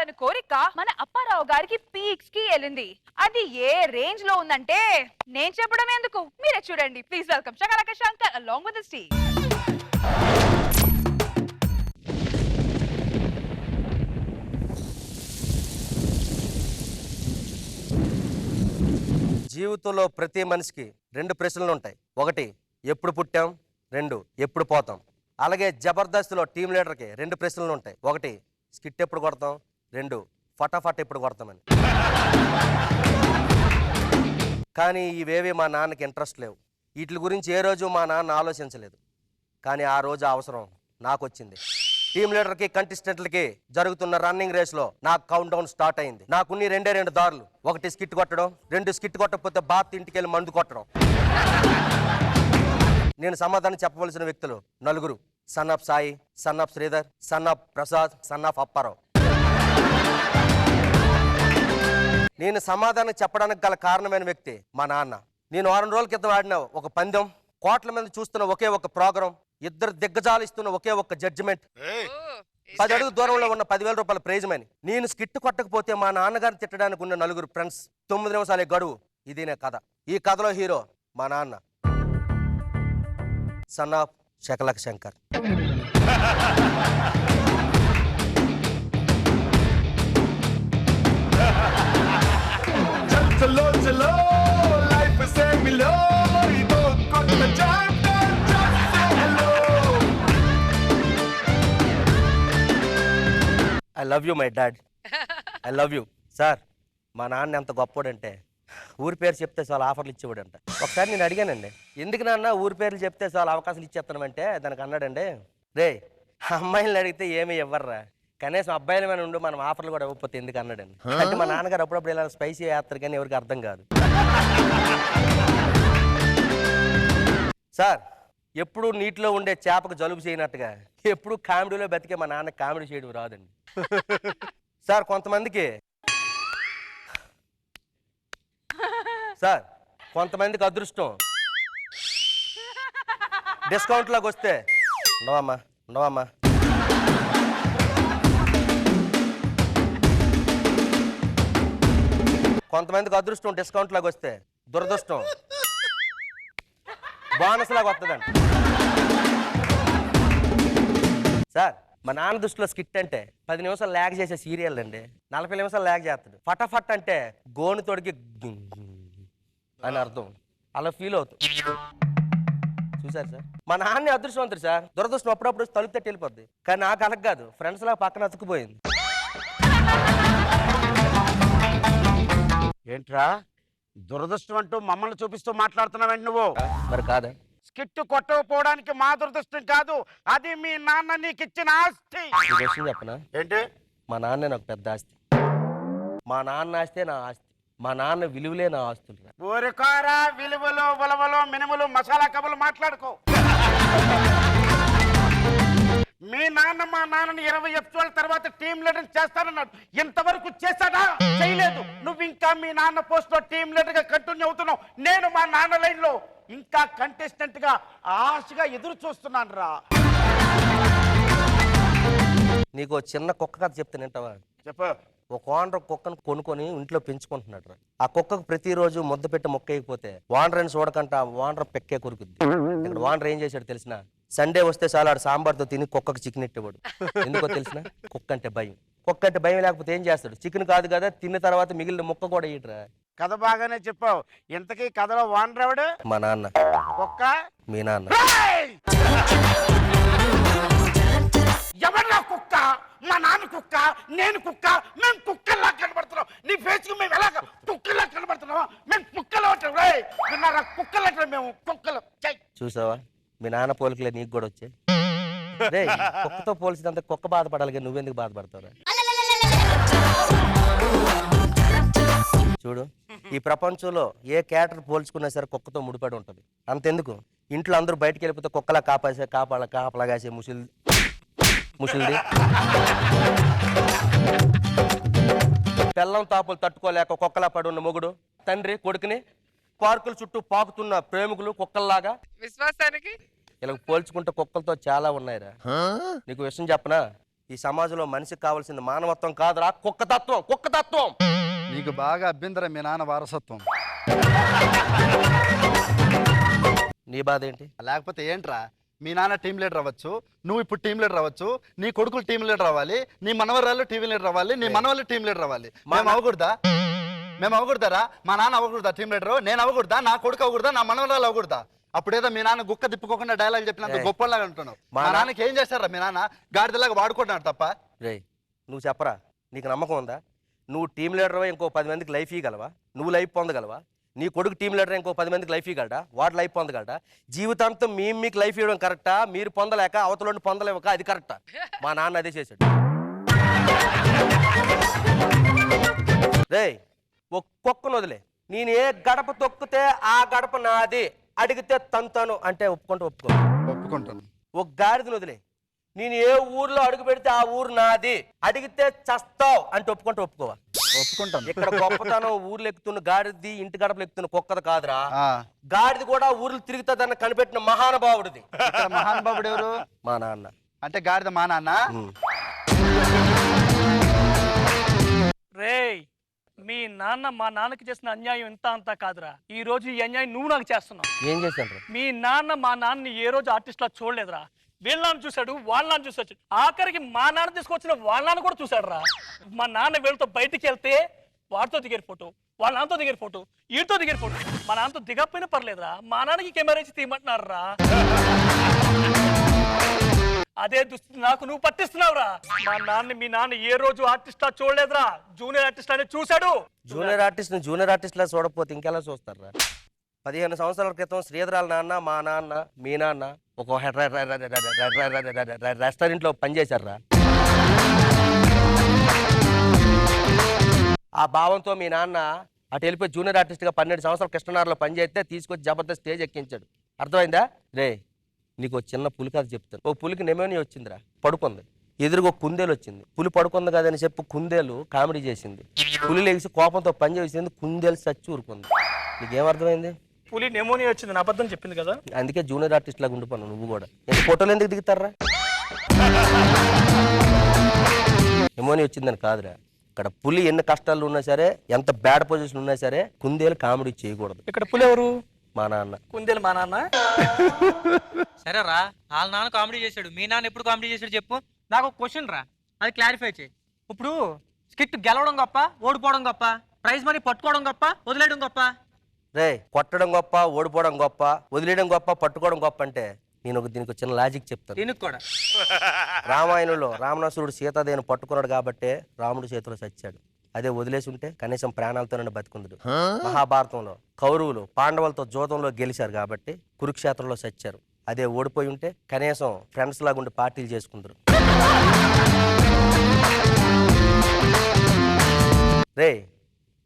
చూడాలని కోరిక మన అప్పారావు గారికి పీక్స్ కి వెళ్ళింది. అది ఏ రేంజ్ లో ఉందంటే నేను చెప్పడం ఎందుకు, మీరే చూడండి. Please welcome Shakalaka Shankar along with the team. జీవితంలో ప్రతి మనిషికి రెండు ప్రశ్నలు ఉంటాయి. ఒకటి ఎప్పుడు పుట్టాం, రెండు ఎప్పుడు పోతాం. అలాగే జబర్దస్త్లో టీం లీడర్కి రెండు ప్రశ్నలు ఉంటాయి. ఒకటి స్కిట్ ఎప్పుడు కొడతాం, రెండు ఫటాఫట్ ఎప్పుడు కొడతామని. కానీ ఇవేవి మా నాన్నకి ఇంట్రెస్ట్ లేవు. వీటి గురించి ఏ రోజు మా నాన్న ఆలోచించలేదు. కానీ ఆ రోజు అవసరం నాకు వచ్చింది. టీం లీడర్కి కంటెస్టెంట్లకి జరుగుతున్న రన్నింగ్ రేస్లో నాకు కౌంట్ డౌన్ స్టార్ట్ అయింది. నాకున్ని రెండు దారులు. ఒకటి స్కిట్ కొట్టడం, రెండు స్కిట్ కొట్టకపోతే బాత్ ఇంటికి వెళ్ళి మందు కొట్టడం. నేను సమాధానం చెప్పవలసిన వ్యక్తులు నలుగురు: son of Sai, son of Sridhar, son of Prasad, son of Apparao. నేను సమాధానం చెప్పడానికి గల కారణమైన వ్యక్తి మా నాన్న. నేను 6 రోజుల క్రితం ఆడిన ఒక పందెం, కోట్ల మంది చూస్తున్న ఒకే ఒక ప్రోగ్రాం, ఇద్దరు దిగ్గజాలు ఇస్తున్న ఒకే ఒక జడ్జిమెంట్, 10 అడుగు దూరంలో ఉన్న 10,000 రూపాయల ప్రైజ్ మనీ. నేను స్కిట్ కొట్టకపోతే మా నాన్నగారిని తిట్టడానికి ఉన్న నలుగురు ఫ్రెండ్స్, 9 నిమిషాలే గడువు. ఇదినే కథ. ఈ కథలో హీరో మా నాన్న, సన్ ఆఫ్ శకలక శంకర్. చలో చలో లైఫ్ సే మిలో ఇదో కొత్త chapter just say hello. I love you my dad, I love you. Sir, మా నాన్న ఎంత గొప్పోడంటే ఊరి పేరు చెప్తే చాలా ఆఫర్లు ఇచ్చేవాడంట. ఒకసారి నేను అడిగానండి, ఎందుకు నాన్న ఊరి పేర్లు చెప్తే చాలా అవకాశాలు ఇచ్చేస్తానంటే, దానికి అన్నాడండి, రే అమ్మాయిలను అడిగితే ఏమీ ఇవ్వర్రా, కనీసం అబ్బాయిల మీద ఉండు, మనం ఆఫర్లు కూడా ఇవ్వకపోతే ఎందుకు అన్నాడండి. అంటే మా నాన్నగారు అప్పుడప్పుడు ఇలా స్పైసీ వేస్తారు కానీ ఎవరికి అర్థం కాదు. సార్, ఎప్పుడు నీటిలో ఉండే చేపకు జలుబు చేయనట్టుగా ఎప్పుడు కామెడీలో బతికే మా నాన్న కామెడీ చేయడం రాదండి. సార్, కొంతమందికి అదృష్టం డిస్కౌంట్ లాగా వస్తే ఉండవమ్మా. కొంతమందికి అదృష్టం డిస్కౌంట్ లాగా వస్తే దురదృష్టం బోనస్ లాగా వస్తుందండి. సార్, మా నాన్న దృష్టిలో స్కిట్ అంటే 10 నిమిషాలు ల్యాగ్ చేసే సీరియల్ అండి. 40 నిమిషాలు ల్యాగ్ చేస్తాడు. ఫటాఫట్ అంటే గోను తోడికి అని అర్థం. అలా ఫీల్ అవుతుంది. చూసారు సార్, మా నాన్న అదృష్టవంతుడు సార్. దురదృష్టం అప్పుడప్పుడు తలుపు తట్టి వెళ్ళిపోద్ది. కానీ నాకు అలగ కాదు, ఫ్రెండ్స్ లా పక్కన అతుక్కుపోయింది. ఏంట్రా దురదృష్టం అంటూ మమ్మల్ని చూపిస్తూ మాట్లాడుతున్నావేంటి నువ్వు? మరి కాదా? స్కిట్ కొట్టకపోవడానికి మా దురదృష్టం కాదు, అది మీ నాన్న నీకు ఇచ్చిన ఆస్తి. చెప్పనా ఏంటి? మా నాన్నే నాకు పెద్ద ఆస్తి. మా నాన్న ఆస్తే నా ఆస్తి. మా నాన్న విలువలే నా ఆస్తులు. ఊరికారా విలువలు ఉలవలు మినుములు మసాలా కబులు మాట్లాడుకో. మీ నాన్న మా నాన్నని 20 ఎపిసోడ్ల తర్వాత టీం లీడర్ చేస్తానన్నాడు. ఇంతవరకు చేశాడా? చేయలేదు. నువ్వు ఇంకా మీ నాన్న పోస్ట్ లో టీం లీడర్ గా కంటిన్యూ అవుతున్నావు. నేను మా నాన్న లైన్ లో ఇంకా కంటెస్టెంట్ గా ఆశగా ఎదురు చూస్తున్నాను రా. నీకు చిన్న కుక్క కథ చెప్తానంటావా? చెప్పు. ఒక ఓనర్ కుక్కను కొనుక్కొని ఇంట్లో పెంచుకుంటున్నాడు రా. ఆ కుక్కకు ప్రతిరోజు ముద్ద పెట్టి మొక్క వేయకపోతే ఓనర్ అని చూడకంట ఓనర్ పెక్కే కొరుకుద్ది. ఇక్కడ ఓనర్ ఏం చేశాడు తెలిసిన? సండే వస్తే చాలా ఆడు సాంబార్తో తిని కుక్కకు చికెన్ ఇట్టేవాడు. ఎందుకో తెలిసిన? కుక్క అంటే భయం. కుక్క అంటే భయం లేకపోతే ఏం చేస్తాడు? చికెన్ కాదు కదా, తిన్న తర్వాత మిగిలిన ముక్క కూడా ఇయ్యట్రా. కథ బాగానే చెప్పావు. ఇంతకీ కథలో ఓనర్ ఎవడు? మా నాన్న. కుక్క మీ నాన్న. ఎవరా కుక్క? మా నాన్న కుక్క, నేను కుక్క, మేము కుక్కల్లా కనబడుతున్నాం. నీ ఫేస్ కు మేము ఎలాగ కుక్కల్లా కనబడుతున్నావా? మేము కుక్కలు విన్నారా? కుక్కలు మేము కుక్కలు. చూసావా, మీ నాన్న పోలికలే నీకు కూడా వచ్చాయి. కుక్కతో పోల్చినంత కుక్క బాధపడాలి కానీ నువ్వెందుకు బాధపడతావురా? చూడు, ఈ ప్రపంచంలో ఏ క్యారెక్టర్ పోల్చుకున్నా సరే కుక్కతో ముడిపడి ఉంటుంది. అంతెందుకు, ఇంట్లో అందరూ బయటకు వెళ్ళిపోతే కుక్కలా కాపలాగాసే ముసలిది, పెళ్ళం తాపులు తట్టుకోలేక కుక్కలా పడి ఉన్న మొగుడు, తండ్రి కొడుకుని పార్కుల చుట్టూ పాకుతున్న ప్రేమికులు కుక్కల్లాగా. విశ్వాసానికి ఇలా పోల్చుకుంటే కుక్కలతో చాలా ఉన్నాయిరా. నీకు విషయం చెప్పనా? ఈ సమాజంలో మనిషికి కావాల్సింది మానవత్వం కాదురా, కుక్కతత్వం. నీకు బాగా అభ్యంతరం మీ నాన్న వారసత్వం. నీ బాధ ఏంటి? లేకపోతే ఏంట్రా, మీ నాన్న టీం లీడర్ అవ్వచ్చు, నువ్వు ఇప్పుడు టీం లీడర్ అవ్వచ్చు, నీ కొడుకులు టీం లీడర్ అవ్వాలి, నీ మనవరాళ్ళు టీం లీడర్ అవ్వాలి, నీ మనవాళ్ళు టీం లీడర్ అవ్వాలి. మేము అవ్వకూడదారా? మా నాన్న అవ్వకూడదా టీం లీడర్? నేను అవ్వకూడదా? నా కొడుకు అవ్వకూడదా? నా మనవరాలు అవ్వకూడదా? అప్పుడేదో మీ నాన్న గుక్క తిప్పుకోకుండా డైలాగ్ చెప్పినంత గొప్పలాగా అంటున్నావు. మా నాన్నకి ఏం చేస్తారా మీ నాన్న? గాడిదలాగా వాడుకుంటున్నాడు తప్ప. రే నువ్వు చెప్పరా, నీకు నమ్మకం ఉందా? నువ్వు టీం లీడర్ ఇంకో 10 మందికి లైఫ్ ఇవ్వగలవా? నువ్వు లైఫ్ పొందగలవా? నీ కొడుకు టీం లీడర్ ఇంకో 10 మందికి లైఫ్ ఇవ్వగలడా? వాడు లైఫ్ పొందగలడా? జీవితాంతం మీకు లైఫ్ ఇవ్వడం కరెక్టా? మీరు పొందలేక అవతలని పొందలేక అది కరెక్టా? మా నాన్న అదే చేశాడు. రే ఒక్కొక్కను వదిలే, నేను ఏ గడప తొక్కితే ఆ గడప నాది, అడిగితే తంతాను అంటే ఒప్పుకుంటాను. ఒక గాడిదని వదిలే, నేను ఏ ఊర్లో అడుగు పెడితే ఆ ఊరు నాది, అడిగితే చస్తావు అంటే ఒప్పుకోవా? ఒప్పుకుంటాను. ఇక్కడ గొప్పతనం ఊర్లు ఎక్కుతున్న గాడిది, ఇంటి గడపలు ఎక్కుతున్న కుక్కది కాదురా. గాడిది కూడా ఊర్లు తిరుగుతుందని కనిపెట్టిన మహానుభావుడిది. మహానుభావుడు ఎవరు? మా నాన్న. అంటే గాడిద మా నాన్న. రేయ్, మీ నాన్న మా నాన్నకి చేసిన అన్యాయం ఇంత అంతా కాదురా. ఈ రోజు ఈ అన్యాయం నువ్వు నాకు చేస్తున్నావు. ఏం చేశాను? మీ నాన్న మా నాన్నని ఏ రోజు ఆర్టిస్ట్ లా చూడలేదురా. వీళ్ళని చూశాడు, వాళ్ళని చూసాడు, ఆఖరికి మా నాన్న తీసుకొచ్చిన వాళ్ళ నాన్న కూడా చూశాడు రా. మా నాన్న వీళ్ళతో బయటికి వెళ్తే వాడితో దిగేరు ఫోటో, వాళ్ళ నాన్నతో దిగేరు ఫోటో, వీటితో దిగేరు ఫోటో. మా నాన్నతో దిగకపోయినా పర్లేదురా, మా నాన్నకి కెమెరా ఇచ్చి తీయమంటున్నారు రా. అదే దుస్థితి నాకు నువ్వు పట్టిస్తున్నావురా. మా నాన్న మీ నాన్న ఏ రోజు ఆర్టిస్ట్ లా చూడలేదురా, జూనియర్ ఆర్టిస్ట్ అని చూశాడు. జూనియర్ ఆర్టిస్ట్ లా చూడకపోతే ఇంకెలా చూస్తారా? 15 సంవత్సరాల క్రితం శ్రీధరాల నాన్న, మా నాన్న, మీ నాన్న ఒక రెస్టారెంట్ లో పనిచేశారా. ఆ భావంతో మీ నాన్న అటు వెళ్ళిపోయి జూనియర్ ఆర్టిస్ట్ గా 12 సంవత్సరాలు కృష్ణనారులో పనిచేస్తే తీసుకొచ్చి జబర్దస్త్ స్టేజ్ ఎక్కించాడు. అర్థమైందా? రే నీకు ఒక చిన్న పులి కథ చెప్తాను. ఓ పులికి నెమోనియా వచ్చిందిరా, పడుకుంది. ఎదురుగా ఒక కుందేలు వచ్చింది. పులి పడుకుంది కదని చెప్పి కుందేలు కామెడీ చేసింది. పులి లేచి కోపంతో పని చేసింది, కుందేలు చచ్చి ఊరుకుంది. నీకేమర్థమైంది? పులి నెమోనియా వచ్చింది, అబద్ధం చెప్పింది కదా. అందుకే జూనియర్ ఆర్టిస్ట్ లాగా ఉండిపోను నువ్వు కూడా. ఫోటోలు ఎందుకు దిగుతారా? నెమోనియా వచ్చిందని కాదురా, ఇక్కడ పులి ఎన్ని కష్టాలు ఉన్నా సరే, ఎంత బ్యాడ్ పొజిషన్ ఉన్నా సరే కుందేలు కామెడీ చేయకూడదు. ఇక్కడ పులి ఎవరు? మా నాన్న. కుందేలు మా నాన్న. సరేరా, వాళ్ళ నాన్న కామెడీ చేశాడు, మీ నాన్న ఎప్పుడు కామెడీ చేశాడు చెప్పు. నాకు ఒక క్వశ్చన్ రా, అది క్లారిఫై చేయి. ఇప్పుడు స్కిట్ గెలవడం గొప్ప, ఓడిపోవడం గొప్ప, ప్రైజ్ మనీ పట్టుకోవడం గొప్ప, వదిలేయడం గొప్ప? రే కొట్టడం గొప్ప, ఓడిపోవడం గొప్ప, వదిలేయడం గొప్ప, పట్టుకోవడం గొప్ప అంటే నేను దీనికి చిన్న లాజిక్ చెప్తాను. దీనికి కూడా రామాయణంలో రావణాసురుడు సీతాదేవిని పట్టుకున్నాడు కాబట్టే రాముడు చేతిలో చచ్చాడు. అదే వదిలేసి ఉంటే కనీసం ప్రాణాలతోనే బతుకుందడు. మహాభారతంలో కౌరవులు పాండవులతో జూదంలో గెలిచారు కాబట్టి కురుక్షేత్రంలో చచ్చారు. అదే ఓడిపోయి ఉంటే కనీసం ఫ్రెండ్స్ లాగుండి పార్టీలు చేసుకుందరు. రే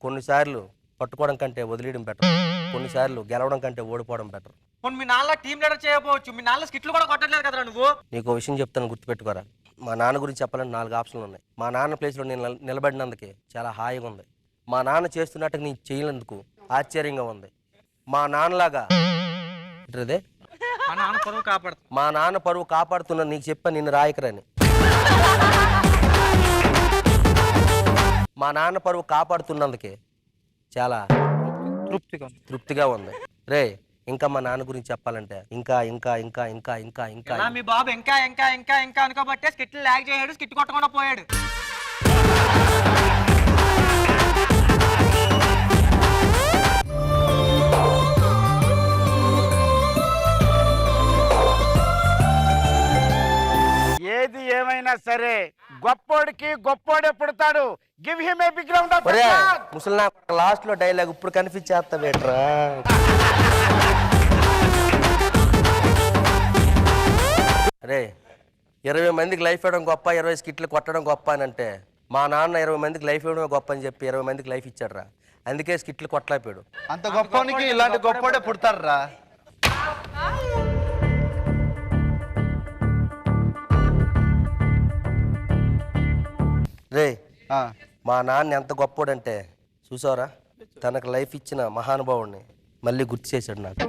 కొన్నిసార్లు పట్టుకోవడం కంటే వదిలేయడం బెటర్, కొన్నిసార్లు గెలవడం కంటే ఓడిపోవడం బెటర్. మీ నాన్న టీం లీడర్ చేయకపోవచ్చు, మీ నాన్న స్కిట్లు కూడా కొట్టట్లేదు కదరా నువ్వు. నీకు విషయం చెప్తాను, గుర్తుపెట్టుకోరా. మా నాన్న గురించి చెప్పాలంటే 4 ఆప్షన్లు ఉన్నాయి. మా నాన్న ప్లేస్లో నేను నిలబడినందుకే చాలా హాయిగా ఉంది. మా నాన్న చేస్తున్నట్టు నేను చేయనందుకు ఆశ్చర్యంగా ఉంది. మా నాన్నలాగా మా నాన్న పరువు కాపాడుతా, మా నాన్న పరువు కాపాడుతున్నా నీకు చెప్పా నిన్ను రాయకరని. మా నాన్న పరువు కాపాడుతున్నందుకే చాలా తృప్తిగా ఉంది. రే ఇంకా మా నాన్న గురించి చెప్పాలంటే ఇంకా ఇంకా ఇంకా ఇంకా ఇంకా ఇంకా మీ బాబు ఇంకా ఇంకా ఇంకా ఇంకా అనుకోబట్టే స్కిట్లు లాగ్ చేయడు, స్కిట్ కొట్టకుండా పోయాడు. ఏది ఏమైనా సరే గొప్పోడికి గొప్పోడే పుడతాడు. Give him a big round of ఒరే అప్లాజ్. ముసలి లాస్ట్ లో డైలాగ్ ఇప్పుడు కన్ఫ్యూజ్ చేస్తావేట్రా? రే 20 మందికి లైఫ్ ఇవ్వడం గొప్ప, 20 స్కిట్లు కొట్టడం గొప్ప అని అంటే మా నాన్న 20 మందికి లైఫ్ ఇవ్వడం గొప్ప అని చెప్పి 20 మందికి లైఫ్ ఇచ్చాడు రా. అందుకే స్కిట్లు కొట్టలేపాడు. అంత గొప్పనికి ఇలాంటి గొప్పోడే పుడతారా? రే మా నాన్న ఎంత గొప్పోడంటే చూసావరా, తనకు లైఫ్ ఇచ్చిన మహానుభావుడిని మళ్ళీ గుర్తు చేశాడు నాకు.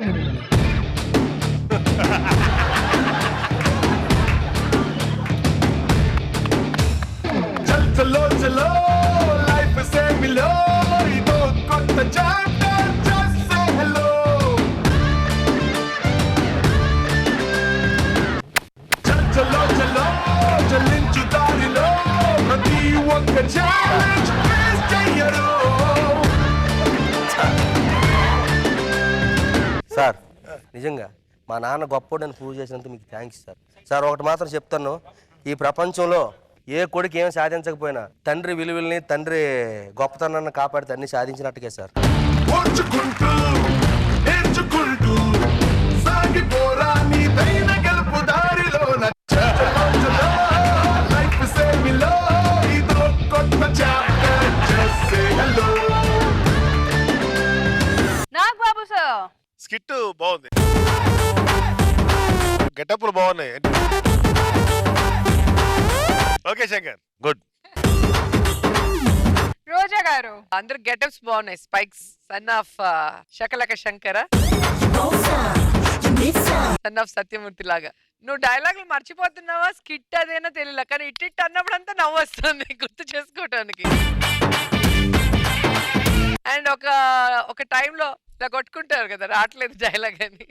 చలో చలో లైఫ్ సేమిలో ఇదో కొత్త చాప్టర్ జస్ట్ సే హలో చలో చలో చలించు దారిలో ప్రతి ఒక్క ఛాలెంజ్ ఫేస్ చెయ్యరు సార్ నిజంగా మా నాన్న గొప్పోడని ప్రూవ్ చేసినందుకు మీకు థ్యాంక్స్ సార్. సార్ ఒకటి మాత్రం చెప్తాను, ఈ ప్రపంచంలో ఏ కొడుకు ఏం సాధించకపోయినా తండ్రి విలువల్ని తండ్రి గొప్పతనాన్ని కాపాడితే అన్ని సాధించినట్టుగా సార్. ఓర్చుకుంటూ నేర్చుకుంటూ సాగిపోరా నీ దైన గెలుపు దారిలో లైఫ్ సేమిలో ఇదో కొత్త chapter just say hello Nag Babu sir skit బాగుంది, గెటప్లు బాగున్నాయి. Okay Shankar, good. రోజా గారు అందరు గెటప్స్ బాగున్నాయి. Spikes son of Shakalaka Shankara, son of Satyamurthy లాగా. నువ్వు డైలాగులు మర్చిపోతున్నావా? స్కిట్ అదేనా తెలియలే, కానీ ఇట్ అన్నప్పుడు అంతా నవ్వు వస్తుంది గుర్తు చేసుకోవటానికి. అండ్ ఒక టైంలో ఇలా కొట్టుకుంటారు కదా, రావట్లేదు డైలాగ్ అని,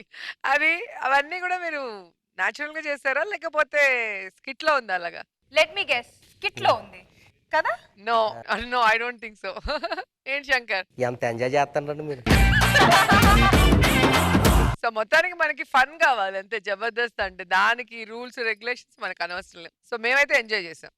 అది అవన్నీ కూడా మీరు న్యాచురల్ గా చేశారా లేకపోతే స్కిట్ లో ఉందా అలాగా? లెట్ మీ గెస్, స్కిట్ లో ఉంది కదా? No no, I don't think so. ఏంటి శంకర్? ఎంత ఎంజాయ్ చేస్తారండి మీరు. సో మొత్తానికి మనకి ఫన్ కావాలి అంతే. జబర్దస్త్ అంటే దానికి రూల్స్ రెగ్యులేషన్స్ మనకు అనవసరం లేదు. సో మేమైతే ఎంజాయ్ చేసాం.